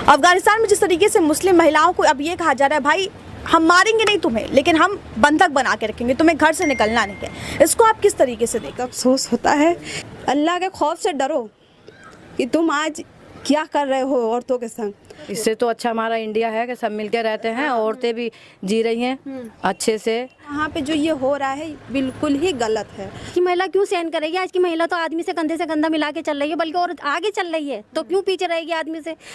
अफगानिस्तान में जिस तरीके से मुस्लिम महिलाओं को अब ये कहा जा रहा है, भाई हम मारेंगे नहीं तुम्हें, लेकिन हम बंधक बना के रखेंगे, तुम्हें घर से निकलना नहीं है, इसको आप किस तरीके से देखते? अफसोस होता है। अल्लाह के खौफ से डरो कि तुम आज क्या कर रहे हो औरतों के संग। इससे तो अच्छा हमारा इंडिया है कि सब मिलकर रहते हैं, औरतें भी जी रही हैं अच्छे से। यहाँ पे जो ये हो रहा है बिल्कुल ही गलत है कि महिला क्यों सहन करेगी। आज की महिला तो आदमी से कंधे से कंधा मिला के चल रही है, बल्कि और आगे चल रही है, तो क्यों पीछे रहेगी।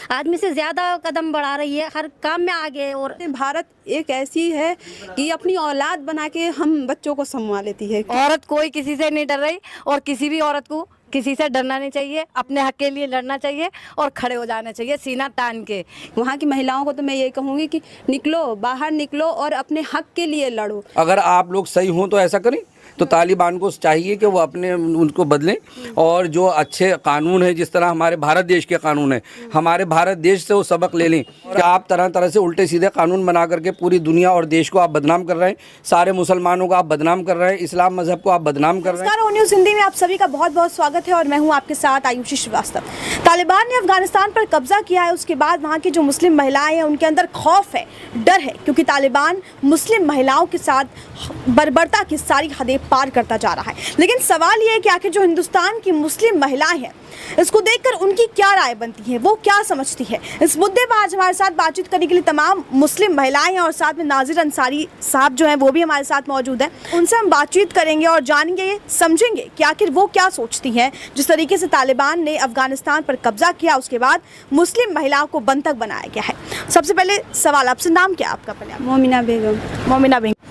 आदमी से ज़्यादा कदम बढ़ा रही है, हर काम में आगे। और भारत एक ऐसी है कि अपनी औलाद बना के हम बच्चों को संभाल लेती है। औरत कोई किसी से नहीं डर रही, और किसी भी औरत को किसी से डरना नहीं चाहिए, अपने हक के लिए लड़ना चाहिए और खड़े हो जाना चाहिए सीना तान के। वहाँ की महिलाओं को तो मैं ये कहूँगी कि निकलो, बाहर निकलो और अपने हक के लिए लड़ो। अगर आप लोग सही हों तो ऐसा करें, तो तालिबान को चाहिए कि वो अपने उनको बदलें, और जो अच्छे कानून है जिस तरह हमारे भारत देश के कानून है, हमारे भारत देश से वो सबक ले लें कि आप तरह तरह से उल्टे सीधे कानून बना करके पूरी दुनिया और देश को आप बदनाम कर रहे हैं, सारे मुसलमानों को आप बदनाम कर रहे हैं, इस्लाम मजहब को आप बदनाम कर रहे हैं। नमस्कार, न्यूज़ हिंदी में आप सभी का बहुत बहुत स्वागत है और मैं हूं आपके साथ आयुषी श्रीवास्तव। तालिबान ने अफगानिस्तान पर कब्जा किया है, उसके बाद वहां की जो मुस्लिम महिलाएं हैं उनके अंदर खौफ है, डर है, क्योंकि तालिबान मुस्लिम महिलाओं के साथ बर्बरता की सारी हदें पार करता जा रहा है। लेकिन सवाल ये है कि आखिर जो हिंदुस्तान की मुस्लिम महिलाएं हैं, इसको देखकर उनकी क्या राय बनती है, वो क्या समझती है। इस मुद्दे पर आज हमारे साथ बातचीत करने के लिए तमाम मुस्लिम महिलाएं हैं और साथ में नाजिर अंसारी साहब जो हैं वो भी हमारे साथ मौजूद हैं। उनसे हम बातचीत करेंगे और जानेंगे, समझेंगे कि आखिर वो क्या सोचती हैं। जिस तरीके से तालिबान ने अफगानिस्तान पर कब्जा किया, उसके बाद मुस्लिम महिलाओं को बंधक बनाया गया है। सबसे पहले सवाल आपसे, नाम क्या आपका? पहले मोमिना बेगम। मोमिना बेगम,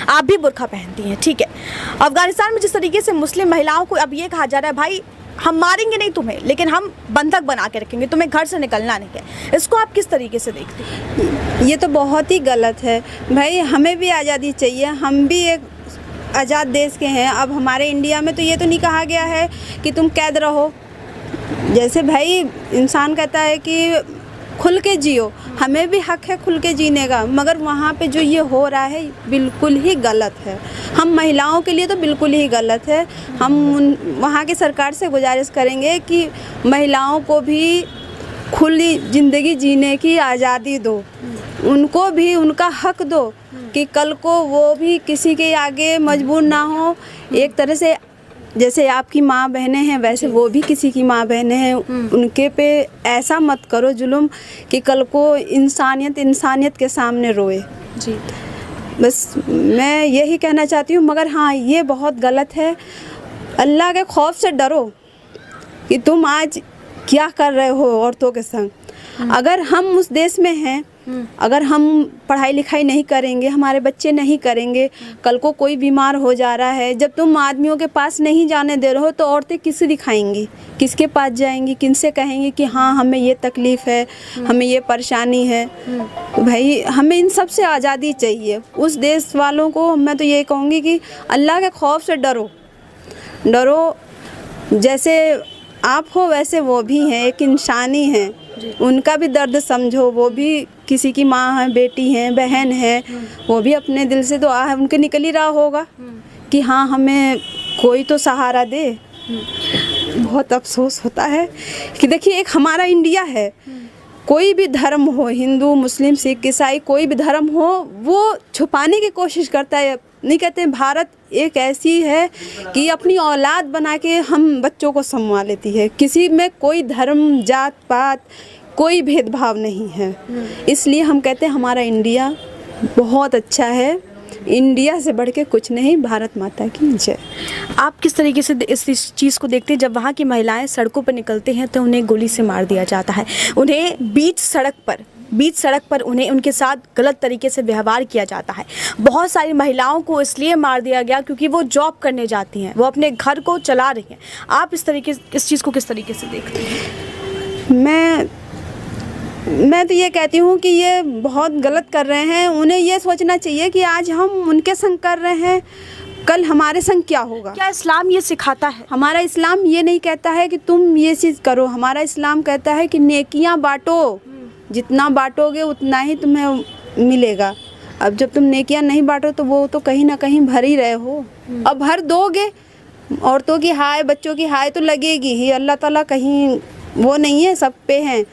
आप भी बुर्का पहनती हैं, ठीक है। अफगानिस्तान में जिस तरीके से मुस्लिम महिलाओं को अब ये कहा जा रहा है, भाई हम मारेंगे नहीं तुम्हें, लेकिन हम बंधक बना के रखेंगे, तुम्हें घर से निकलना नहीं है, इसको आप किस तरीके से देखते हैं? ये तो बहुत ही गलत है भाई। हमें भी आज़ादी चाहिए, हम भी एक आज़ाद देश के हैं। अब हमारे इंडिया में तो ये तो नहीं कहा गया है कि तुम कैद रहो। जैसे भाई इंसान कहता है कि खुल के जियो, हमें भी हक है खुल के जीने का, मगर वहाँ पे जो ये हो रहा है बिल्कुल ही गलत है। हम महिलाओं के लिए तो बिल्कुल ही गलत है। हम वहाँ की सरकार से गुजारिश करेंगे कि महिलाओं को भी खुली ज़िंदगी जीने की आज़ादी दो, उनको भी उनका हक दो कि कल को वो भी किसी के आगे मजबूर ना हो। एक तरह से जैसे आपकी माँ बहनें हैं, वैसे वो भी किसी की माँ बहनें हैं, उनके पे ऐसा मत करो जुल्म कि कल को इंसानियत के सामने रोए। जी, बस मैं यही कहना चाहती हूँ। मगर हाँ, ये बहुत गलत है। अल्लाह के खौफ से डरो कि तुम आज क्या कर रहे हो औरतों के संग। अगर हम उस देश में हैं, अगर हम पढ़ाई लिखाई नहीं करेंगे, हमारे बच्चे नहीं करेंगे, कल को कोई बीमार हो जा रहा है, जब तुम आदमियों के पास नहीं जाने दे रहे हो तो औरतें किससे दिखाएंगी, किसके पास जाएंगी, किनसे कहेंगी कि हाँ हमें ये तकलीफ़ है, हमें ये परेशानी है। तो भाई हमें इन सब से आज़ादी चाहिए। उस देश वालों को मैं तो ये कहूँगी कि अल्लाह के खौफ से डरो। जैसे आप हो वैसे वो भी हैं, एक इंसानी हैं, उनका भी दर्द समझो। वो भी किसी की माँ है, बेटी हैं, बहन है, वो भी अपने दिल से तो उनके निकल ही रहा होगा कि हाँ हमें कोई तो सहारा दे। बहुत अफसोस होता है कि देखिए एक हमारा इंडिया है, कोई भी धर्म हो, हिंदू मुस्लिम सिख ईसाई कोई भी धर्म हो, वो छुपाने की कोशिश करता है। नहीं कहते भारत एक ऐसी है कि अपनी औलाद बना के हम बच्चों को संभाल लेती है। किसी में कोई धर्म जात पात कोई भेदभाव नहीं है। इसलिए हम कहते हैं हमारा इंडिया बहुत अच्छा है, इंडिया से बढ़ के कुछ नहीं। भारत माता की जय। आप किस तरीके से इस चीज़ को देखते हैं जब वहाँ की महिलाएं सड़कों पर निकलती हैं तो उन्हें गोली से मार दिया जाता है, उन्हें बीच सड़क पर उनके साथ गलत तरीके से व्यवहार किया जाता है। बहुत सारी महिलाओं को इसलिए मार दिया गया क्योंकि वो जॉब करने जाती हैं, वो अपने घर को चला रही हैं। आप इस चीज़ को किस तरीके से देखते हैं? मैं तो ये कहती हूँ कि ये बहुत गलत कर रहे हैं। उन्हें ये सोचना चाहिए कि आज हम उनके संग कर रहे हैं, कल हमारे संग क्या होगा। क्या इस्लाम ये सिखाता है? हमारा इस्लाम ये नहीं कहता है कि तुम ये चीज़ करो। हमारा इस्लाम कहता है कि नेकियां बांटो, जितना बांटोगे उतना ही तुम्हें मिलेगा। अब जब तुम नेकियां नहीं बांटो तो वो तो कहीं ना कहीं भर ही रहे हो। अब भर दोगे, औरतों की हाय, बच्चों की हाय तो लगेगी ही। अल्लाह ताला कहीं वो नहीं है, सब पे हैं।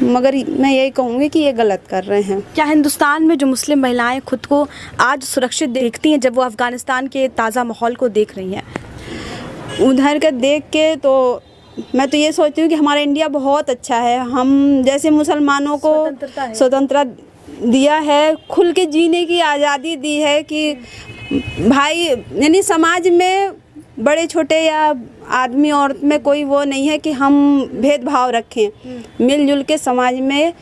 मगर मैं यही कहूँगी कि ये गलत कर रहे हैं। क्या हिंदुस्तान में जो मुस्लिम महिलाएं खुद को आज सुरक्षित देखती हैं जब वो अफगानिस्तान के ताज़ा माहौल को देख रही हैं? उधर के देख के तो मैं तो ये सोचती हूँ कि हमारा इंडिया बहुत अच्छा है। हम जैसे मुसलमानों को स्वतंत्रता दिया है, खुल के जीने की आज़ादी दी है कि भाई यानी समाज में बड़े छोटे या आदमी औरत में कोई वो नहीं है कि हम भेदभाव रखें। मिलजुल के समाज में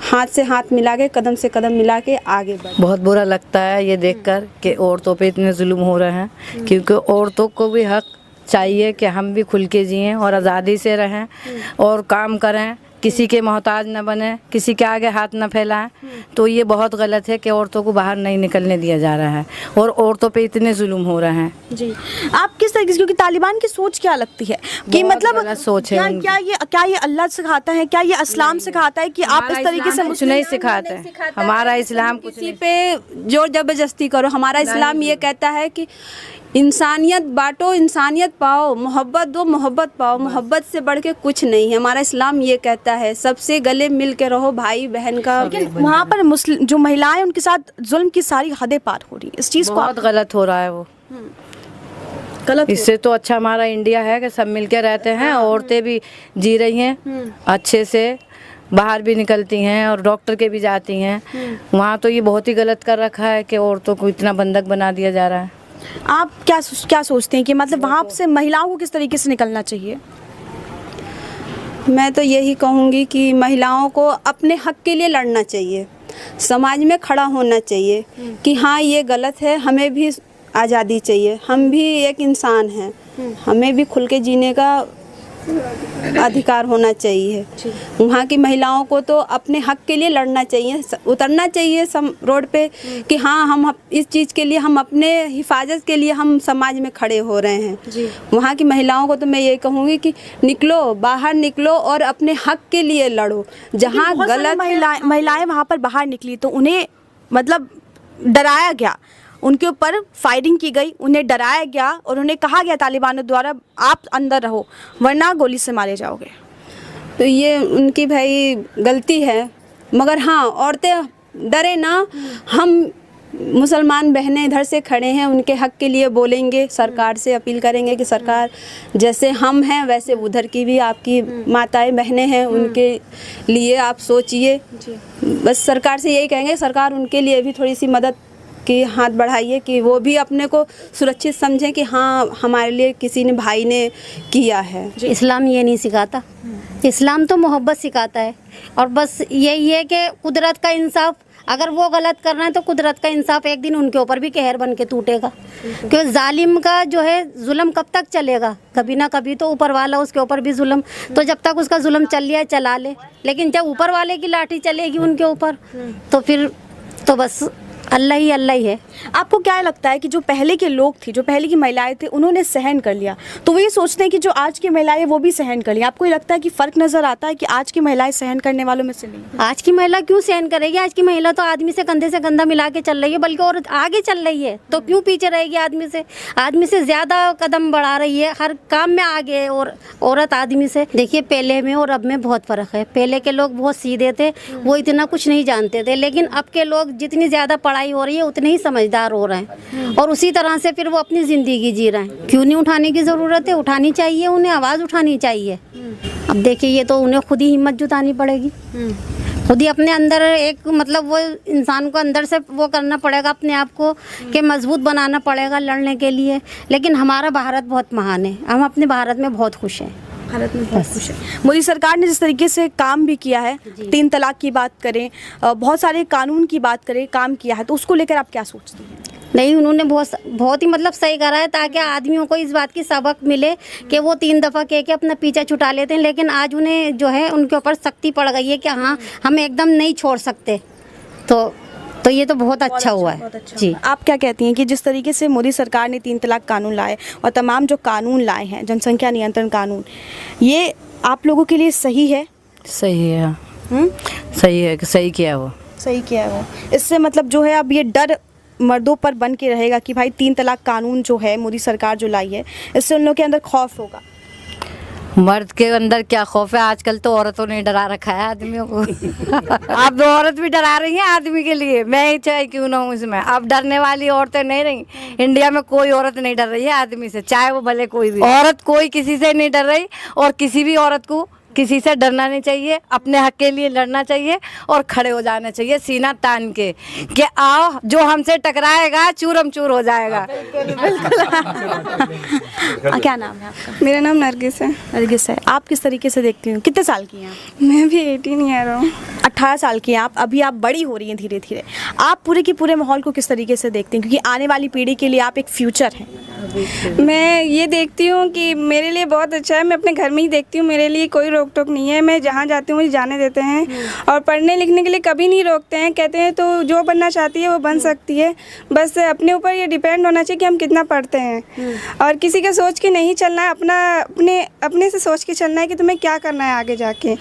हाथ से हाथ मिला के, कदम से कदम मिला के आगे बढ़े। बहुत बुरा लगता है ये देखकर कि औरतों पे इतने जुल्म हो रहे हैं, क्योंकि औरतों को भी हक चाहिए कि हम भी खुल के जिएं और आज़ादी से रहें और काम करें, किसी के मोहताज न बने, किसी के आगे हाथ न फैलाएं। तो ये बहुत गलत है कि औरतों को बाहर नहीं निकलने दिया जा रहा है और औरतों पे इतने जुल्म हो रहे हैं। जी, आप किस तरीके से, क्योंकि तालिबान की सोच क्या लगती है कि बहुत मतलब गलत सोच है उनकी। क्या ये अल्लाह सिखाता है, क्या ये इस्लाम सिखाता है कि आप इस तरीके से कुछ नहीं सिखाते? हमारा इस्लाम कुछ किसी पे जोर जबरदस्ती करो। हमारा इस्लाम ये कहता है कि इंसानियत बांटो, इंसानियत पाओ, मोहब्बत दो, मोहब्बत पाओ। मोहब्बत से बढ़ के कुछ नहीं है। हमारा इस्लाम ये कहता है सबसे गले मिल के रहो, भाई बहन का। लेकिन वहाँ पर मुस्लिम जो महिलाएं उनके साथ जुल्म की सारी हदें पार हो रही है। इस चीज़ को बहुत गलत हो रहा है वो। गलत इससे तो अच्छा हमारा इंडिया है कि सब मिलके रहते हैं, औरतें भी जी रही हैं अच्छे से, बाहर भी निकलती हैं और डॉक्टर के भी जाती हैं। वहाँ तो ये बहुत ही गलत कर रखा है कि औरतों को इतना बंधक बना दिया जा रहा है। आप क्या सोचते हैं कि मतलब वहाँ से महिलाओं को किस तरीके से निकलना चाहिए? मैं तो यही कहूँगी कि महिलाओं को अपने हक के लिए लड़ना चाहिए, समाज में खड़ा होना चाहिए कि हाँ ये गलत है, हमें भी आज़ादी चाहिए, हम भी एक इंसान हैं, हमें भी खुल के जीने का अधिकार होना चाहिए। वहाँ की महिलाओं को तो अपने हक के लिए लड़ना चाहिए, उतरना चाहिए रोड पे कि हाँ हम इस चीज़ के लिए, हम अपने हिफाजत के लिए हम समाज में खड़े हो रहे हैं। वहाँ की महिलाओं को तो मैं ये कहूँगी कि निकलो, बाहर निकलो और अपने हक के लिए लड़ो। जहाँ गलत महिलाएं वहाँ पर बाहर निकली तो उन्हें मतलब डराया गया, उनके ऊपर फायरिंग की गई, उन्हें डराया गया और उन्हें कहा गया तालिबानों द्वारा आप अंदर रहो वरना गोली से मारे जाओगे। तो ये उनकी भाई गलती है, मगर हाँ औरतें डरे ना। हम मुसलमान बहनें इधर से खड़े हैं, उनके हक के लिए बोलेंगे, सरकार से अपील करेंगे कि सरकार जैसे हम हैं वैसे उधर की भी आपकी माताएं बहनें हैं, उनके लिए आप सोचिए। बस सरकार से यही कहेंगे, सरकार उनके लिए भी थोड़ी सी मदद कि हाथ बढ़ाइए कि वो भी अपने को सुरक्षित समझें कि हाँ हमारे लिए किसी ने भाई ने किया है। इस्लाम ये नहीं सिखाता, इस्लाम तो मोहब्बत सिखाता है और बस यही है कि कुदरत का इंसाफ, अगर वो गलत कर रहे हैं तो कुदरत का इंसाफ एक दिन उनके ऊपर भी कहर बन के टूटेगा। क्योंकि जालिम का जो है जुल्म कब तक चलेगा, कभी ना कभी तो ऊपर वाला उसके ऊपर भी जुल्म, तो जब तक उसका जुल्म चल लिया चला ले, लेकिन जब ऊपर वाले की लाठी चलेगी उनके ऊपर तो फिर तो बस अल्लाह ही है। आपको क्या लगता है कि जो पहले के लोग थे, जो पहले की महिलाएं थे, उन्होंने सहन कर लिया तो वो ये सोचते हैं कि जो आज की महिलाएं वो भी सहन कर लिया? आपको ये लगता है कि फ़र्क नज़र आता है कि आज की महिलाएं सहन करने वालों में से नहीं? आज की महिला क्यों सहन करेगी? आज की महिला तो आदमी से कंधे से कंधा मिला के चल रही है, बल्कि और आगे चल रही है, तो क्यों पीछे रहेगी? आदमी से ज़्यादा कदम बढ़ा रही है, हर काम में आगे है और औरत आदमी से। देखिए पहले में और अब में बहुत फ़र्क है। पहले के लोग बहुत सीधे थे, वो इतना कुछ नहीं जानते थे, लेकिन अब के लोग जितनी ज़्यादा पढ़ाई हो रही है उतने ही समझदार हो रहे हैं और उसी तरह से फिर वो अपनी ज़िंदगी जी रहे हैं। क्यों नहीं उठाने की ज़रूरत है? उठानी चाहिए, उन्हें आवाज़ उठानी चाहिए। अब देखिए ये तो उन्हें खुद ही हिम्मत जुटानी पड़ेगी, खुद ही अपने अंदर एक मतलब वो इंसान को अंदर से वो करना पड़ेगा, अपने आप को कि मजबूत बनाना पड़ेगा लड़ने के लिए। लेकिन हमारा भारत बहुत महान है, हम अपने भारत में बहुत खुश हैं। भारत में बहुत खुश है। मोदी सरकार ने जिस तरीके से काम भी किया है, 3 तलाक की बात करें, बहुत सारे कानून की बात करें, काम किया है, तो उसको लेकर आप क्या सोचती हैं? नहीं, उन्होंने बहुत ही मतलब सही करा है, ताकि आदमियों को इस बात की सबक मिले कि वो 3 दफ़ा कह के अपना पीछा छुटा लेते हैं, लेकिन आज उन्हें जो है उनके ऊपर सख्ती पड़ गई है कि हाँ हम एकदम नहीं छोड़ सकते। तो ये तो बहुत अच्छा हुआ है जी। आप क्या कहती हैं कि जिस तरीके से मोदी सरकार ने 3 तलाक कानून लाए और तमाम जो कानून लाए हैं, जनसंख्या नियंत्रण कानून, ये आप लोगों के लिए सही है? सही है, सही है, सही किया वो, सही किया वो। इससे मतलब जो है अब ये डर मर्दों पर बन के रहेगा कि भाई 3 तलाक कानून जो है मोदी सरकार जो लाई है, इससे उन लोगों के अंदर खौफ होगा। मर्द के अंदर क्या खौफ है, आजकल तो औरतों ने डरा रखा है आदमियों को। अब तो औरत भी डरा रही है आदमी के लिए, मैं ही चाहे क्यों ना हूँ इसमें। अब डरने वाली औरतें नहीं रही इंडिया में, कोई औरत नहीं डर रही है आदमी से, चाहे वो भले कोई भी औरत, कोई किसी से नहीं डर रही। और किसी भी औरत को किसी से डरना नहीं चाहिए, अपने हक के लिए लड़ना चाहिए और खड़े हो जाना चाहिए सीना तान के कि आओ जो हमसे टकराएगा चूरम चूर हो जाएगा। क्या नाम है आपका? मेरा नाम नरगिस है। नरगिस है। आप किस तरीके से देखती हैं? कितने साल की हैं आप? मैं भी 18 ईयर हूँ। 18 साल की हैं आप। अभी आप बड़ी हो रही हैं धीरे धीरे। आप पूरे के पूरे माहौल को किस तरीके से देखती हैं, क्योंकि आने वाली पीढ़ी के लिए आप एक फ्यूचर हैं? मैं ये देखती हूँ कि मेरे लिए बहुत अच्छा है। मैं अपने घर में ही देखती हूँ, मेरे लिए कोई रोक टोक नहीं है। मैं जहाँ जाती हूँ मुझे जाने देते हैं और पढ़ने लिखने के लिए कभी नहीं रोकते हैं। कहते हैं तो जो बनना चाहती है वो बन सकती है, बस अपने ऊपर ये डिपेंड होना चाहिए कि हम कितना पढ़ते हैं। और किसी का सोच के नहीं चलना है, अपने से सोच के चलना है कि तुम्हें क्या करना है आगे जाके।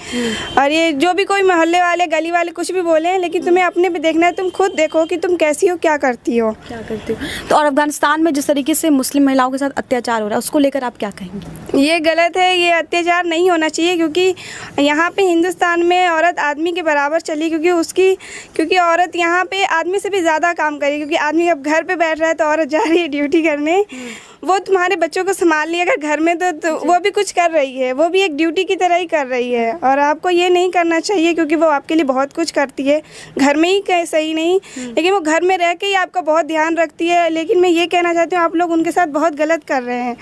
और ये जो भी कोई मोहल्ले वाले गली वाले कुछ भी बोले, लेकिन तुम्हें अपने पे देखना है। तुम खुद देखो कि तुम कैसी हो, क्या करती हो। तो और अफगानिस्तान में जिस तरीके से मुस्लिम महिलाओं के साथ अत्याचार हो रहा है, उसको लेकर आप क्या कहेंगे? ये गलत है, ये अत्याचार नहीं होना चाहिए, क्योंकि यहाँ पे हिंदुस्तान में औरत आदमी के बराबर चली, क्योंकि औरत यहाँ पे आदमी से भी ज़्यादा काम करी। क्योंकि आदमी अब घर पे बैठ रहा है तो औरत जा रही है ड्यूटी करने, वो तुम्हारे बच्चों को संभाल लिया अगर घर में तो वो भी कुछ कर रही है, वो भी एक ड्यूटी की तरह ही कर रही है। और आपको ये नहीं करना चाहिए, क्योंकि वो आपके लिए बहुत कुछ करती है, घर में ही सही नहीं, लेकिन वो घर में रह के ही आपका बहुत ध्यान रखती है। लेकिन मैं ये कहना चाहती हूँ, आप लोग उनके साथ बहुत गलत कर रहे हैं,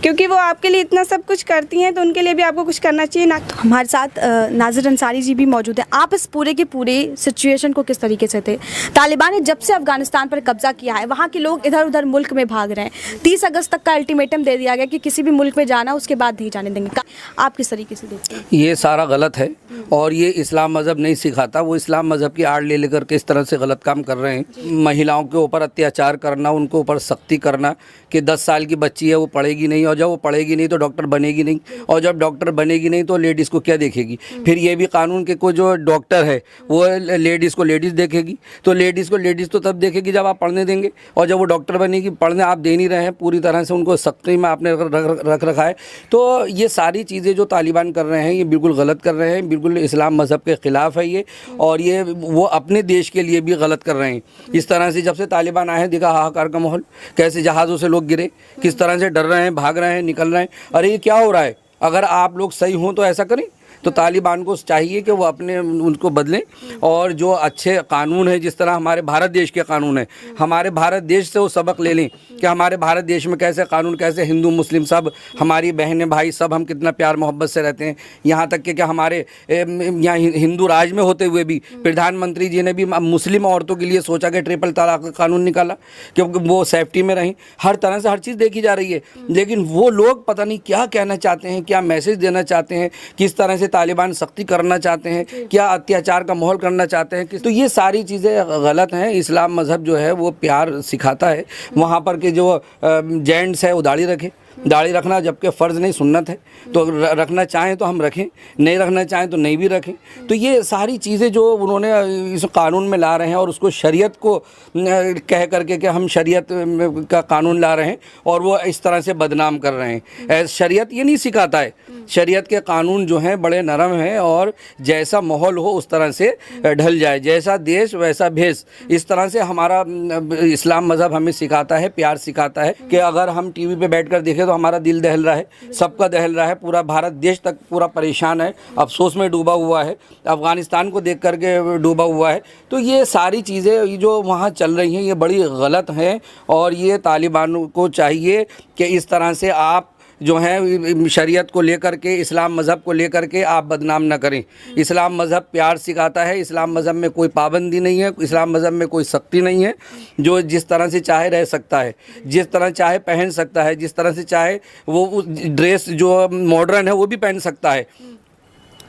क्योंकि वो आपके लिए इतना सब कुछ करती हैं, तो उनके लिए भी आपको कुछ करना चाहिए ना। तो हमारे साथ नाजिर अंसारी जी भी मौजूद हैं। आप इस पूरे के पूरे सिचुएशन को किस तरीके से थे? तालिबान ने जब से अफगानिस्तान पर कब्जा किया है, वहाँ के लोग इधर उधर मुल्क में भाग रहे हैं। 30 अगस्त तक का अल्टीमेटम दे दिया गया कि किसी भी मुल्क में जाना, उसके बाद नहीं जाने देंगे। आप किस तरीके से देखते हैं? ये सारा गलत है और ये इस्लाम मज़हब नहीं सिखाता। वो इस्लाम मज़हब की आड़ ले लेकर के इस तरह से गलत काम कर रहे हैं। महिलाओं के ऊपर अत्याचार करना, उनको ऊपर सख्ती करना कि 10 साल की बच्ची है वो पढ़ेगी नहीं, और जब वो पढ़ेगी नहीं तो डॉक्टर बनेगी नहीं, और जब डॉक्टर बनेगी नहीं तो लेडीज़ को क्या देखेगी। फिर ये भी कानून के कोई जो डॉक्टर है वो लेडीज़ को लेडीज़ देखेगी, तो लेडीज़ को लेडीज़ तो तब देखेगी जब आप पढ़ने देंगे, और जब वो डॉक्टर बनेगी, पढ़ने आप दे नहीं रहे हैं, पूरी तरह से उनको सख्ती में आपने रख रखा है। तो ये सारी चीज़ें जो तालिबान कर रहे हैं ये बिल्कुल गलत कर रहे हैं, बिल्कुल इस्लाम मज़हब के ख़िलाफ़ है ये, और ये वो अपने देश के लिए भी गलत कर रहे हैं। इस तरह से जब से तालिबान आए हैं देखा हाहाकार का माहौल, कैसे जहाज़ों से लोग गिरे, किस तरह से डर रहे हैं, भाग रहे हैं, निकल रहे हैं। अरे ये क्या हो रहा है? अगर आप लोग सही हों तो ऐसा करें। तो तालिबान को चाहिए कि वो अपने उनको बदलें, और जो अच्छे कानून है, जिस तरह हमारे भारत देश के कानून है, हमारे भारत देश से वो सबक ले लें कि हमारे भारत देश में कैसे कानून, कैसे हिंदू मुस्लिम सब हमारी बहनें भाई सब हम कितना प्यार मोहब्बत से रहते हैं। यहाँ तक कि क्या हमारे यहाँ हिंदू राज में होते हुए भी प्रधानमंत्री जी ने भी मुस्लिम औरतों के लिए सोचा कि ट्रिपल तलाक का कानून निकाला, क्योंकि वो सेफ्टी में रहें। हर तरह से हर चीज़ देखी जा रही है, लेकिन वो लोग पता नहीं क्या कहना चाहते हैं, क्या मैसेज देना चाहते हैं, किस तरह से तालिबान सख्ती करना चाहते हैं, क्या अत्याचार का माहौल करना चाहते हैं। तो ये सारी चीज़ें गलत हैं। इस्लाम मज़हब जो है वो प्यार सिखाता है। वहाँ पर के जो जेंट्स है वो दाढ़ी रखे, दाढ़ी रखना जबकि फ़र्ज़ नहीं सुन्नत है, तो रखना चाहें तो हम रखें, नहीं रखना चाहें तो नहीं भी रखें। तो ये सारी चीज़ें जो उन्होंने इस कानून में ला रहे हैं और उसको शरीयत को कह करके कि हम शरीयत का कानून ला रहे हैं, और वो इस तरह से बदनाम कर रहे हैं। शरीयत ये नहीं सिखाता है, शरीयत के कानून जो हैं बड़े नरम हैं, और जैसा माहौल हो उस तरह से ढल जाए, जैसा देश वैसा भेष। इस तरह से हमारा इस्लाम मज़हब हमें सिखाता है, प्यार सिखाता है कि अगर हम टीवी पे बैठ कर देखें तो हमारा दिल दहल रहा है, सबका दहल रहा है, पूरा भारत देश तक पूरा परेशान है, अफसोस में डूबा हुआ है, अफ़गानिस्तान को देख करके डूबा हुआ है। तो ये सारी चीज़ें जो वहाँ चल रही हैं ये बड़ी गलत हैं, और ये तालिबान को चाहिए कि इस तरह से आप जो हैं शरीयत को लेकर के, इस्लाम मज़हब को लेकर के आप बदनाम ना करें। इस्लाम मज़हब प्यार सिखाता है, इस्लाम मज़हब में कोई पाबंदी नहीं है, इस्लाम मज़हब में कोई सख्ती नहीं है। जो जिस तरह से चाहे रह सकता है, जिस तरह चाहे पहन सकता है, जिस तरह से चाहे वो ड्रेस जो मॉडर्न है वो भी पहन सकता है।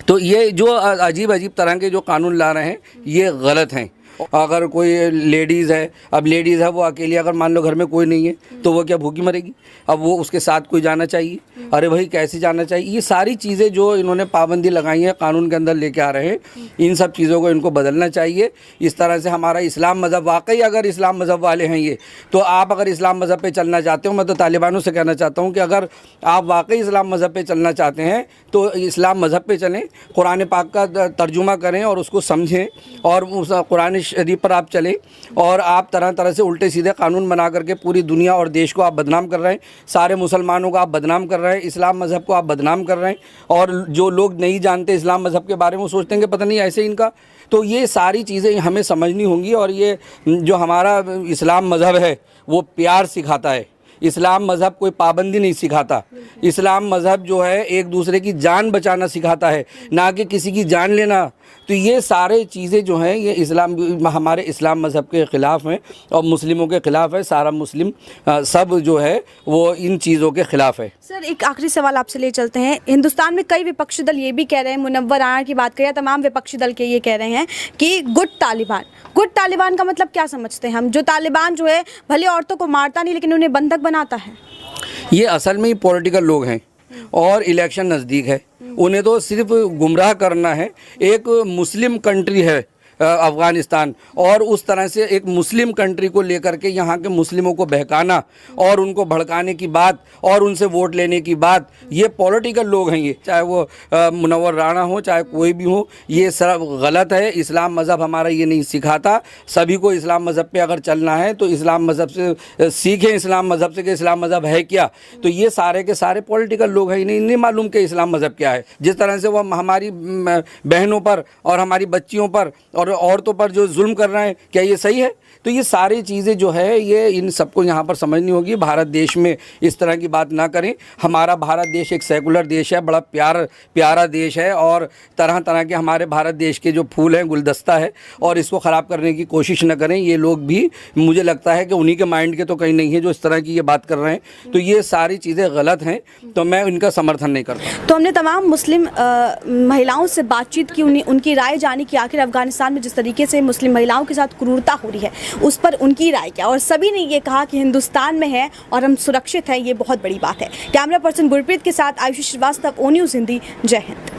तो ये जो अजीब अजीब तरह के जो कानून ला रहे हैं ये गलत हैं, अगर कोई लेडीज़ है, अब लेडीज़ है वो अकेली, अगर मान लो घर में कोई नहीं है तो वो क्या भूखी मरेगी? अब वो उसके साथ कोई जाना चाहिए। अरे भाई कैसे जाना चाहिए? ये सारी चीज़ें जो इन्होंने पाबंदी लगाई है, कानून के अंदर लेके आ रहे हैं, इन सब चीज़ों को इनको बदलना चाहिए। इस तरह से हमारा इस्लाम मज़हब, वाकई अगर इस्लाम मज़हब वाले हैं ये, तो आप अगर इस्लाम मज़हब पे चलना चाहते हो, मैं तो तालिबानों से कहना चाहता हूँ कि अगर आप वाकई इस्लाम मज़हब पे चलना चाहते हैं तो इस्लाम मज़हब पे चलें, कुरान पाक का तर्जुमा करें और उसको समझें, और उस कुरान शरीफ पर आप चलें। और आप तरह तरह से उल्टे सीधे कानून बना करके पूरी दुनिया और देश को आप बदनाम कर रहे हैं, सारे मुसलमानों को आप बदनाम कर रहे हैं, इस्लाम मज़हब को आप बदनाम कर रहे हैं। और जो लोग नहीं जानते इस्लाम मज़हब के बारे में, वो सोचते हैं कि पता नहीं ऐसे इनका। तो ये सारी चीज़ें हमें समझनी होंगी। और ये जो हमारा इस्लाम मज़हब है वो प्यार सिखाता है, इस्लाम मज़हब कोई पाबंदी नहीं सिखाता। इस्लाम मज़हब जो है एक दूसरे की जान बचाना सिखाता है, ना कि किसी की जान लेना। तो ये सारे चीज़ें जो हैं ये हमारे इस्लाम मज़हब के ख़िलाफ़ हैं और मुस्लिमों के ख़िलाफ़ है। सारा मुस्लिम सब जो है वो इन चीज़ों के ख़िलाफ़ है। सर एक आखिरी सवाल आपसे ले चलते हैं। हिंदुस्तान में कई विपक्षी दल ये भी कह रहे हैं, मुनव्वर राणा की बात करें, तमाम विपक्षी दल के ये कह रहे हैं कि गुड तालिबान का मतलब क्या समझते हैं हम? जो तालिबान जो है भले औरतों को मारता नहीं लेकिन उन्हें बंधक बनाता है। ये असल में ही पॉलिटिकल लोग हैं और इलेक्शन नज़दीक है, उन्हें तो सिर्फ गुमराह करना है। एक मुस्लिम कंट्री है अफ़गानिस्तान, और उस तरह से एक मुस्लिम कंट्री को लेकर के यहाँ के मुस्लिमों को बहकाना और उनको भड़काने की बात और उनसे वोट लेने की बात, ये पॉलिटिकल लोग हैं। ये चाहे वो मुनव्वर राणा हो चाहे कोई भी हो, ये सब गलत है। इस्लाम मज़हब हमारा ये नहीं सिखाता। सभी को इस्लाम मज़हब पे अगर चलना है तो इस्लाम मज़हब से सीखें, इस्लाम मज़हब से कि इस्लाम मज़हब है क्या। तो ये सारे के सारे पॉलिटिकल लोग हैं, इन्हें नहीं मालूम कि इस्लाम मज़हब क्या है। जिस तरह से वो हमारी बहनों पर और हमारी बच्चियों पर और औरतों पर जो जुल्म कर रहे हैं, क्या ये सही है? तो ये सारी चीज़ें जो है ये इन सबको यहाँ पर समझनी होगी। भारत देश में इस तरह की बात ना करें। हमारा भारत देश एक सेकुलर देश है, बड़ा प्यारा देश है, और तरह तरह के हमारे भारत देश के जो फूल हैं गुलदस्ता है, और इसको ख़राब करने की कोशिश न करें। ये लोग भी मुझे लगता है कि उन्हीं के माइंड के तो कहीं नहीं है जो इस तरह की ये बात कर रहे हैं। तो ये सारी चीज़ें गलत हैं, तो मैं इनका समर्थन नहीं करता। तो हमने तमाम मुस्लिम महिलाओं से बातचीत की, उनकी राय जानी कि आखिर अफगानिस्तान में जिस तरीके से मुस्लिम महिलाओं के साथ क्रूरता हो रही है उस पर उनकी राय क्या, और सभी ने ये कहा कि हिंदुस्तान में है और हम सुरक्षित हैं। ये बहुत बड़ी बात है। कैमरा पर्सन गुरप्रीत के साथ आयुषी श्रीवास्तव, ओ न्यूज़ हिंदी। जय हिंद।